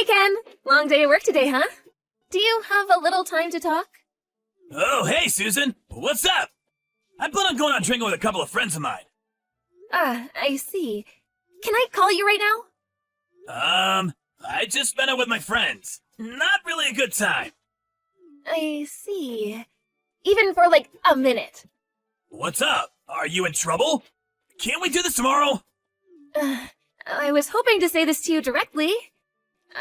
Hey, Ken. Long day at work today, huh? Do you have a little time to talk? Oh, hey, Susan. What's up? I plan on going out drinking with a couple of friends of mine. I see. Can I call you right now? I just spent it with my friends. Not really a good time. I see. Even for, like, a minute. What's up? Are you in trouble? Can't we do this tomorrow? I was hoping to say this to you directly.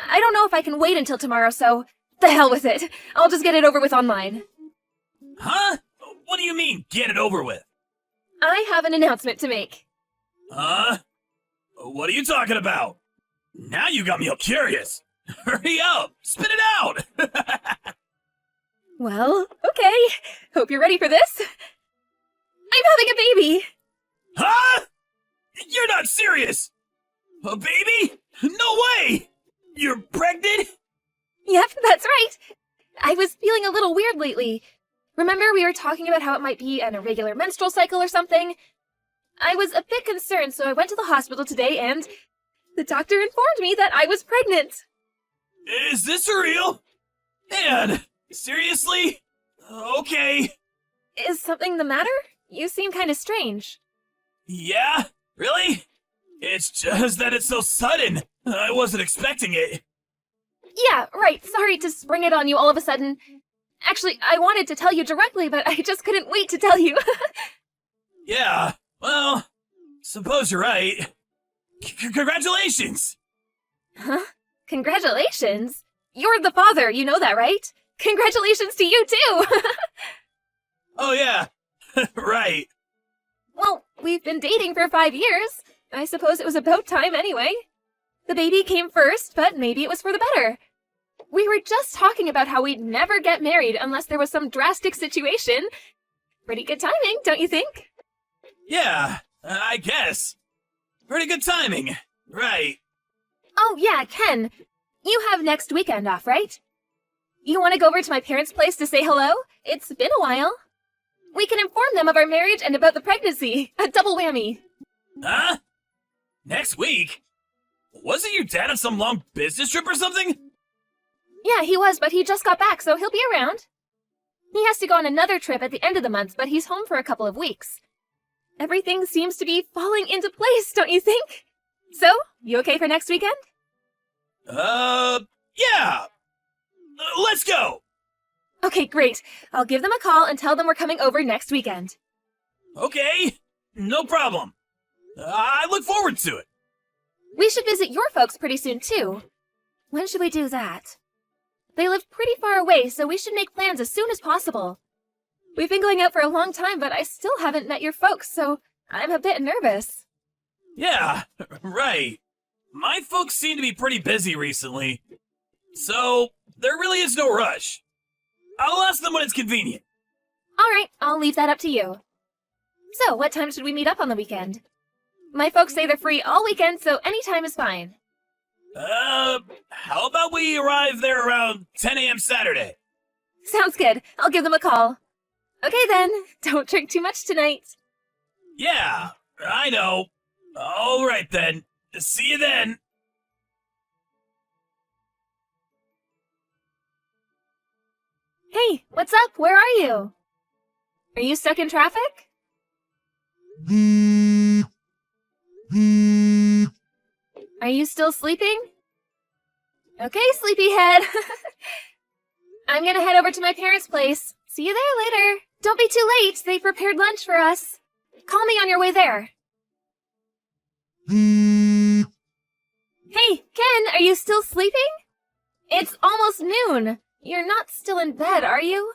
I don't know if I can wait until tomorrow, so the hell with it. I'll just get it over with online. Huh? What do you mean, get it over with? I have an announcement to make. What are you talking about? Now you got me all curious. Hurry up! Spit it out! Well, okay. Hope you're ready for this. I'm having a baby! Huh? You're not serious! A baby? No way! You're pregnant? Yep, that's right. I was feeling a little weird lately. Remember we were talking about how it might be an irregular menstrual cycle or something? I was a bit concerned, so I went to the hospital today and the doctor informed me that I was pregnant. Is this real? Man, seriously? Okay. Is something the matter? You seem kind of strange. Yeah? Really? It's just that it's so sudden. I wasn't expecting it. Yeah, right. Sorry to spring it on you all of a sudden. Actually, I wanted to tell you directly, but I just couldn't wait to tell you. Yeah, well, suppose you're right. Congratulations! Huh? Congratulations? You're the father, you know that, right? Congratulations to you, too! Oh yeah, right. Well, we've been dating for 5 years. I suppose it was about time anyway. The baby came first, but maybe it was for the better. We were just talking about how we'd never get married unless there was some drastic situation. Pretty good timing, don't you think? Yeah, I guess. Pretty good timing, right. Oh yeah, Ken. You have next weekend off, right? You want to go over to my parents' place to say hello? It's been a while. We can inform them of our marriage and about the pregnancy. A double whammy. Huh? Next week? Wasn't your dad on some long business trip or something? Yeah, he was, but he just got back, so he'll be around. He has to go on another trip at the end of the month, but he's home for a couple of weeks. Everything seems to be falling into place, don't you think? So, you okay for next weekend? Yeah! Let's go! Okay, great. I'll give them a call and tell them we're coming over next weekend. Okay, no problem. I look forward to it. We should visit your folks pretty soon, too. When should we do that? They live pretty far away, so we should make plans as soon as possible. We've been going out for a long time, but I still haven't met your folks, so I'm a bit nervous. Yeah, right. My folks seem to be pretty busy recently, so there really is no rush. I'll ask them when it's convenient. All right, I'll leave that up to you. So, what time should we meet up on the weekend? My folks say they're free all weekend, so any time is fine. How about we arrive there around 10 a.m. Saturday? Sounds good. I'll give them a call. Okay then, don't drink too much tonight. Yeah, I know. All right then. See you then. Hey, what's up? Where are you? Are you stuck in traffic? Are you still sleeping? Okay, sleepyhead. I'm gonna head over to my parents' place. See you there later. Don't be too late. They prepared lunch for us. Call me on your way there. Hey, Ken, are you still sleeping? It's almost noon. You're not still in bed, are you?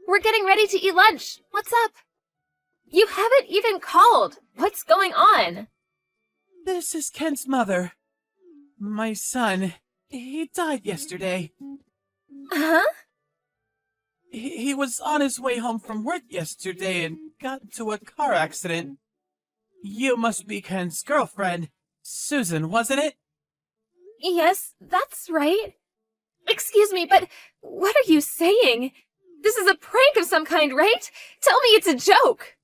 We're getting ready to eat lunch. What's up? You haven't even called. What's going on? This is Ken's mother. My son. He died yesterday. Huh? He was on his way home from work yesterday and got into a car accident. You must be Ken's girlfriend. Susan, wasn't it? Yes, that's right. Excuse me, but what are you saying? This is a prank of some kind, right? Tell me it's a joke.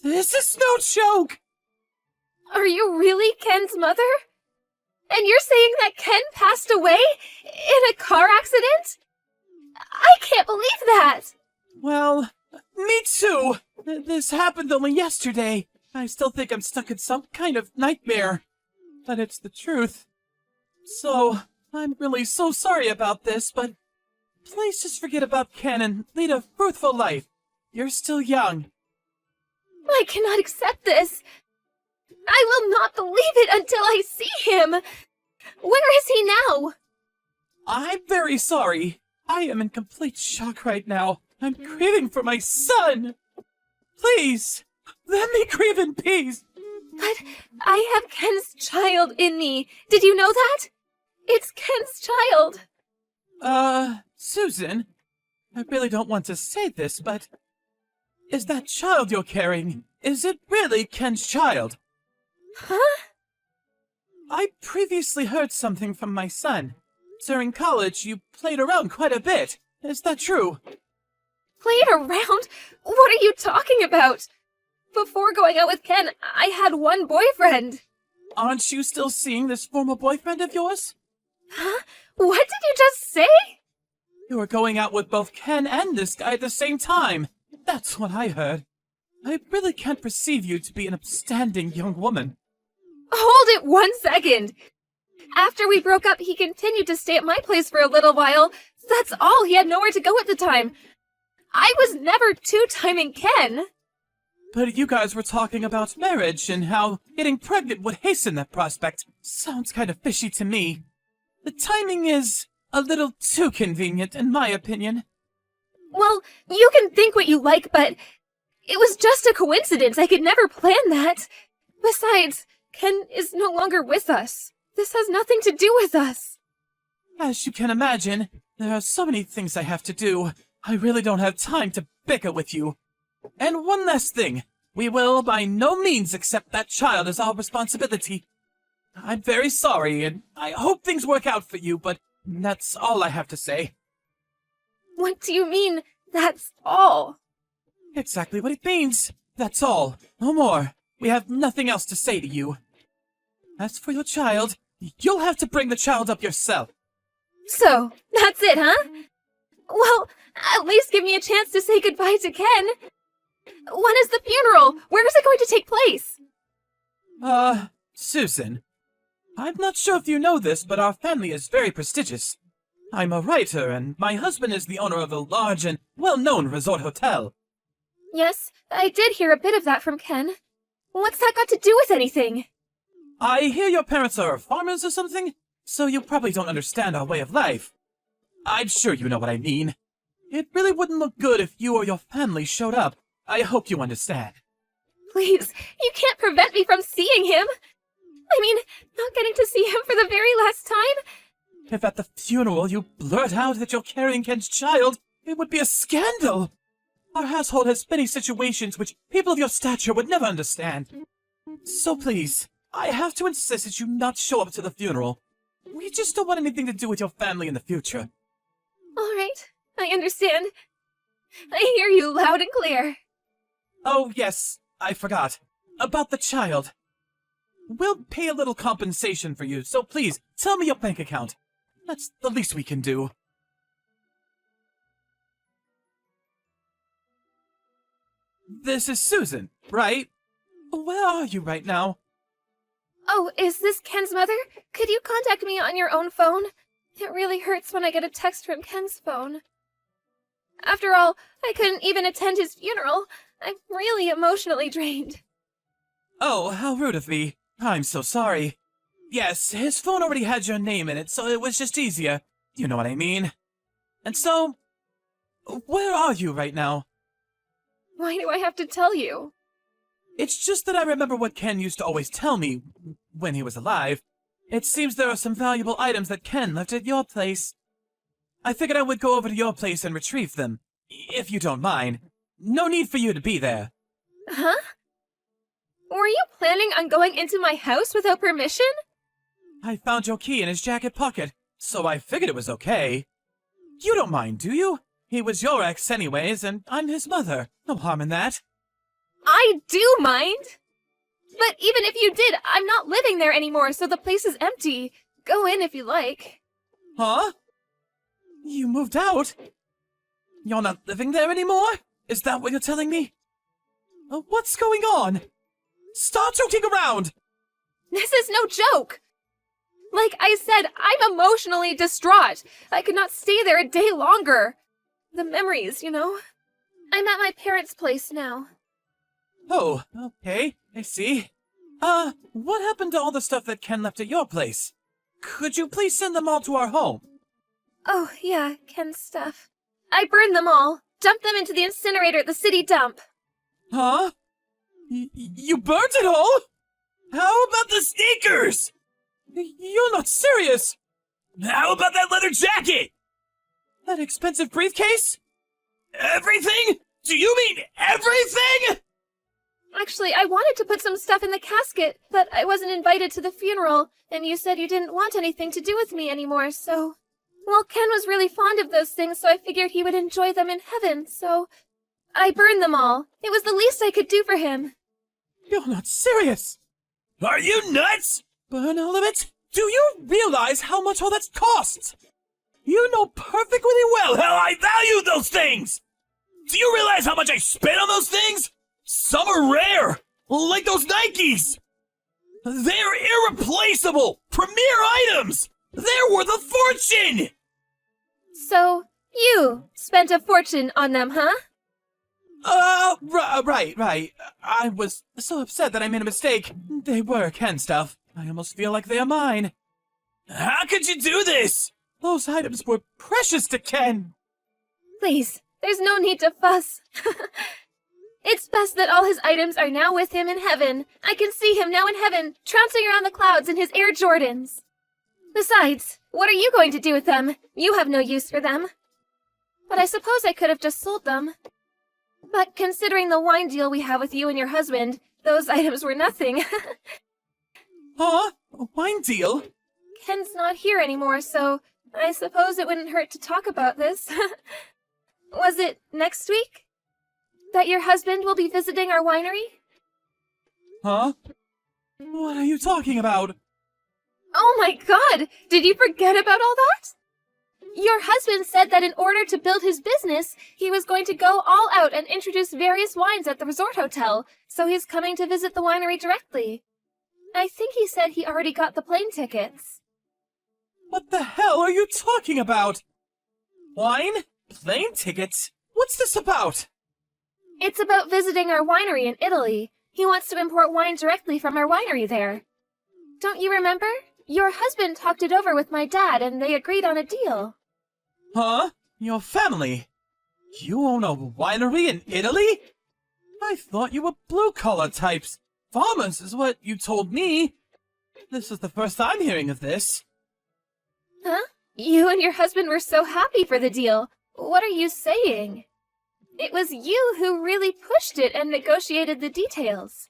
This is no joke! Are you really Ken's mother? And you're saying that Ken passed away? In a car accident? I can't believe that! Well, me too. This happened only yesterday. I still think I'm stuck in some kind of nightmare. But it's the truth. So, I'm really so sorry about this, but please just forget about Ken and lead a fruitful life. You're still young. I cannot accept this. I will not believe it until I see him. Where is he now? I'm very sorry. I am in complete shock right now. I'm grieving for my son. Please, let me grieve in peace. But I have Ken's child in me. Did you know that? It's Ken's child. Susan, I really don't want to say this, but is that child you're carrying, is it really Ken's child? Huh? I previously heard something from my son. During college, you played around quite a bit. Is that true? Played around? What are you talking about? Before going out with Ken, I had one boyfriend. Aren't you still seeing this former boyfriend of yours? Huh? What did you just say? You were going out with both Ken and this guy at the same time. That's what I heard. I really can't perceive you to be an upstanding young woman. Hold it 1 second. After we broke up, he continued to stay at my place for a little while. That's all. He had nowhere to go at the time. I was never two-timing Ken. But you guys were talking about marriage and how getting pregnant would hasten that prospect. Sounds kind of fishy to me. The timing is a little too convenient, in my opinion. Well, you can think what you like, but it was just a coincidence. I could never plan that. Besides, Ken is no longer with us. This has nothing to do with us. As you can imagine, there are so many things I have to do. I really don't have time to bicker with you. And one last thing. We will by no means accept that child as our responsibility. I'm very sorry, and I hope things work out for you, but that's all I have to say. What do you mean, that's all? Exactly what it means. That's all. No more. We have nothing else to say to you. As for your child, you'll have to bring the child up yourself. So, that's it, huh? Well, at least give me a chance to say goodbye to Ken. When is the funeral? Where is it going to take place? Susan. I'm not sure if you know this, but our family is very prestigious. I'm a writer, and my husband is the owner of a large and well-known resort hotel. Yes, I did hear a bit of that from Ken. What's that got to do with anything? I hear your parents are farmers or something, so you probably don't understand our way of life. I'm sure you know what I mean. It really wouldn't look good if you or your family showed up. I hope you understand. Please, you can't prevent me from seeing him. I mean, not getting to see him for the very last time. If at the funeral you blurt out that you're carrying Ken's child, it would be a scandal. Our household has many situations which people of your stature would never understand. So please, I have to insist that you not show up to the funeral. We just don't want anything to do with your family in the future. All right, I understand. I hear you loud and clear. Oh, yes, I forgot. About the child. We'll pay a little compensation for you, so please, tell me your bank account. That's the least we can do. This is Susan, right? Where are you right now? Oh, is this Ken's mother? Could you contact me on your own phone? It really hurts when I get a text from Ken's phone. After all, I couldn't even attend his funeral. I'm really emotionally drained. Oh, how rude of me. I'm so sorry. Yes, his phone already had your name in it, so it was just easier. You know what I mean. And so, where are you right now? Why do I have to tell you? It's just that I remember what Ken used to always tell me when he was alive. It seems there are some valuable items that Ken left at your place. I figured I would go over to your place and retrieve them, if you don't mind. No need for you to be there. Huh? Were you planning on going into my house without permission? I found your key in his jacket pocket, so I figured it was okay. You don't mind, do you? He was your ex anyways, and I'm his mother. No harm in that. I do mind! But even if you did, I'm not living there anymore, so the place is empty. Go in if you like. Huh? You moved out? You're not living there anymore? Is that what you're telling me? What's going on? Stop joking around! This is no joke! Like I said, I'm emotionally distraught. I could not stay there a day longer. The memories, you know? I'm at my parents' place now. Oh, okay, I see. What happened to all the stuff that Ken left at your place? Could you please send them all to our home? Oh, yeah, Ken's stuff. I burned them all. Dumped them into the incinerator at the city dump. Huh? You burned it all? How about the sneakers? You're not serious! How about that leather jacket? That expensive briefcase? Everything? Do you mean everything? Actually, I wanted to put some stuff in the casket, but I wasn't invited to the funeral, and you said you didn't want anything to do with me anymore, so... Well, Ken was really fond of those things, so I figured he would enjoy them in heaven, so... I burned them all. It was the least I could do for him. You're not serious! Are you nuts? Burn all of it? Do you realize how much all that costs? You know perfectly well Hell, I value those things! Do you realize how much I spent on those things? Some are rare, like those Nikes. They're irreplaceable, premier items. They're worth a fortune! So, you spent a fortune on them, huh? Right. I was so upset that I made a mistake. They were Ken stuff. I almost feel like they are mine. How could you do this? Those items were precious to Ken. Please, there's no need to fuss. It's best that all his items are now with him in heaven. I can see him now in heaven, trouncing around the clouds in his Air Jordans. Besides, what are you going to do with them? You have no use for them. But I suppose I could have just sold them. But considering the wine deal we have with you and your husband, those items were nothing. Huh? A wine deal? Ken's not here anymore, so I suppose it wouldn't hurt to talk about this. Was it next week? That your husband will be visiting our winery? Huh? What are you talking about? Oh my god! Did you forget about all that? Your husband said that in order to build his business, he was going to go all out and introduce various wines at the resort hotel, so he's coming to visit the winery directly. I think he said he already got the plane tickets. What the hell are you talking about? Wine? Plane tickets? What's this about? It's about visiting our winery in Italy. He wants to import wine directly from our winery there. Don't you remember? Your husband talked it over with my dad and they agreed on a deal. Huh? Your family? You own a winery in Italy? I thought you were blue-collar types. Farmers is what you told me. This is the first I'm hearing of this. Huh? You and your husband were so happy for the deal. What are you saying? It was you who really pushed it and negotiated the details.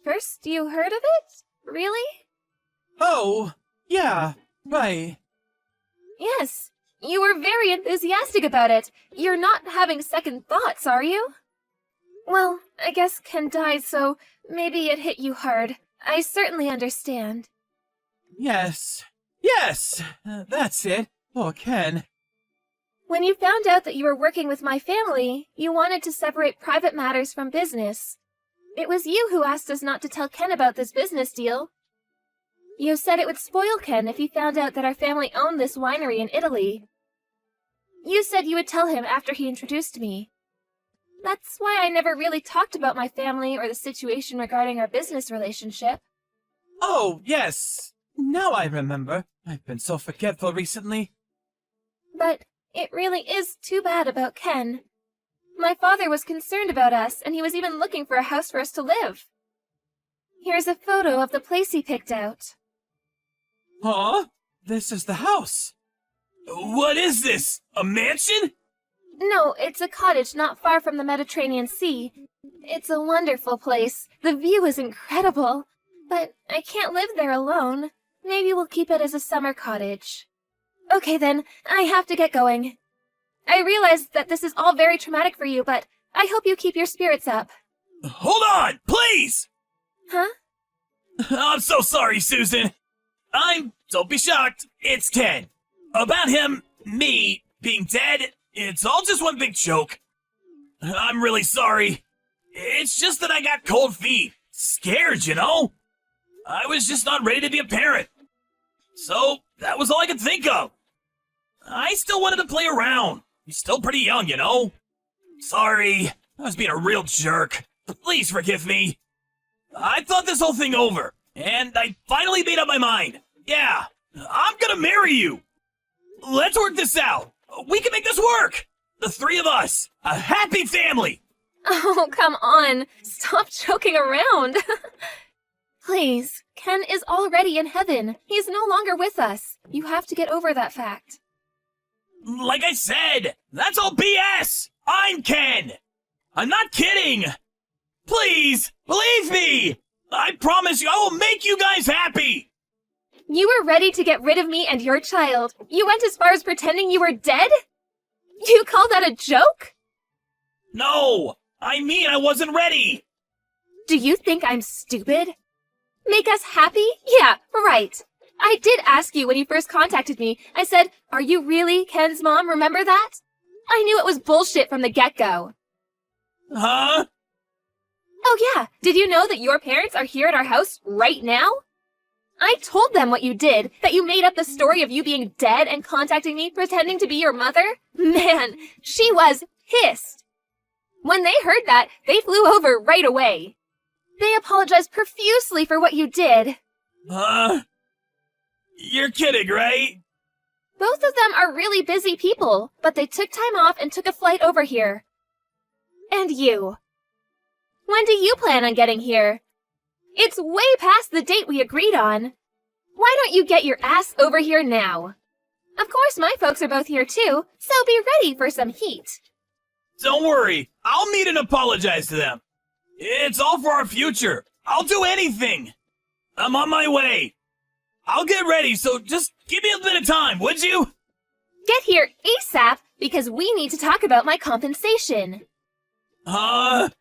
First you heard of it? Really? Oh, yeah, right. Yes, you were very enthusiastic about it. You're not having second thoughts, are you? Well, I guess Ken died, so maybe it hit you hard. I certainly understand. Yes, that's it. Poor Ken. When you found out that you were working with my family, you wanted to separate private matters from business. It was you who asked us not to tell Ken about this business deal. You said it would spoil Ken if he found out that our family owned this winery in Italy. You said you would tell him after he introduced me. That's why I never really talked about my family or the situation regarding our business relationship. Oh, yes. Now I remember. I've been so forgetful recently. But it really is too bad about Ken. My father was concerned about us, and he was even looking for a house for us to live. Here's a photo of the place he picked out. Huh? This is the house. What is this? A mansion? No, it's a cottage not far from the Mediterranean Sea. It's a wonderful place. The view is incredible. But I can't live there alone. Maybe we'll keep it as a summer cottage. Okay then, I have to get going. I realize that this is all very traumatic for you, but I hope you keep your spirits up. Hold on, please! Huh? I'm so sorry, Susan. Don't be shocked, it's Ken. About him, me, being dead, it's all just one big joke. I'm really sorry. It's just that I got cold feet. Scared, you know? I was just not ready to be a parent. So, that was all I could think of. I still wanted to play around. He's still pretty young, you know? Sorry, I was being a real jerk. Please forgive me. I thought this whole thing over, and I finally made up my mind. Yeah, I'm gonna marry you. Let's work this out. We can make this work. The three of us, a happy family. Oh, come on. Stop joking around. Please, Ken is already in heaven. He's no longer with us. You have to get over that fact. Like I said, that's all BS. I'm Ken. I'm not kidding. Please, believe me. I promise you, I will make you guys happy. You were ready to get rid of me and your child. You went as far as pretending you were dead? You call that a joke? No, I mean I wasn't ready. Do you think I'm stupid? Make us happy? Yeah, right. I did ask you when you first contacted me. I said, "Are you really Ken's mom? Remember that?" I knew it was bullshit from the get-go. Huh? Oh yeah, did you know that your parents are here at our house right now? I told them what you did, that you made up the story of you being dead and contacting me pretending to be your mother. Man, she was pissed. When they heard that, they flew over right away. They apologized profusely for what you did. You're kidding, right? Both of them are really busy people, but they took time off and took a flight over here. And you. When do you plan on getting here? It's way past the date we agreed on. Why don't you get your ass over here now? Of course, my folks are both here too, so be ready for some heat. Don't worry, I'll meet and apologize to them. It's all for our future. I'll do anything. I'm on my way. I'll get ready, so just give me a bit of time, would you? Get here ASAP, because we need to talk about my compensation. What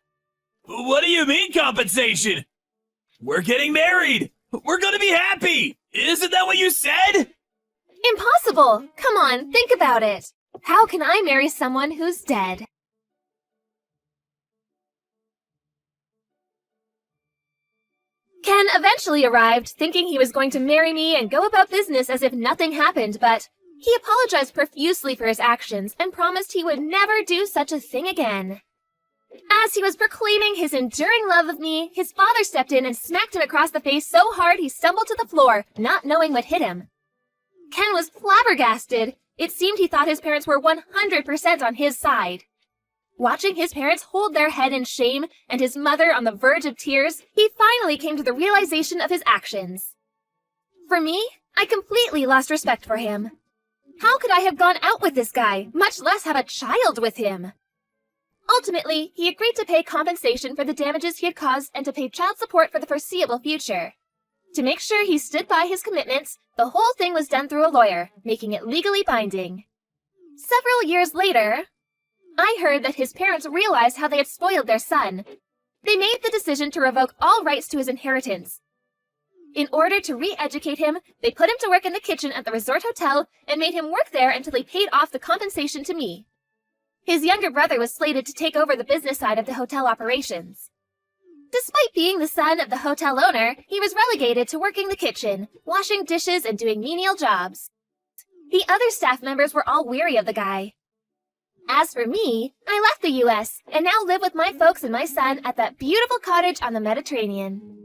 do you mean compensation? We're getting married. We're gonna be happy. Isn't that what you said? Impossible! Come on, think about it. How can I marry someone who's dead? Ken eventually arrived, thinking he was going to marry me and go about business as if nothing happened, but he apologized profusely for his actions and promised he would never do such a thing again. As he was proclaiming his enduring love of me, his father stepped in and smacked him across the face so hard he stumbled to the floor, not knowing what hit him. Ken was flabbergasted. It seemed he thought his parents were 100% on his side. Watching his parents hold their head in shame and his mother on the verge of tears, he finally came to the realization of his actions. For me, I completely lost respect for him. How could I have gone out with this guy, much less have a child with him? Ultimately, he agreed to pay compensation for the damages he had caused and to pay child support for the foreseeable future. To make sure he stood by his commitments, the whole thing was done through a lawyer, making it legally binding. Several years later, I heard that his parents realized how they had spoiled their son. They made the decision to revoke all rights to his inheritance. In order to re-educate him, they put him to work in the kitchen at the resort hotel and made him work there until he paid off the compensation to me. His younger brother was slated to take over the business side of the hotel operations. Despite being the son of the hotel owner, he was relegated to working the kitchen, washing dishes and doing menial jobs. The other staff members were all weary of the guy. As for me, I left the U.S. and now live with my folks and my son at that beautiful cottage on the Mediterranean.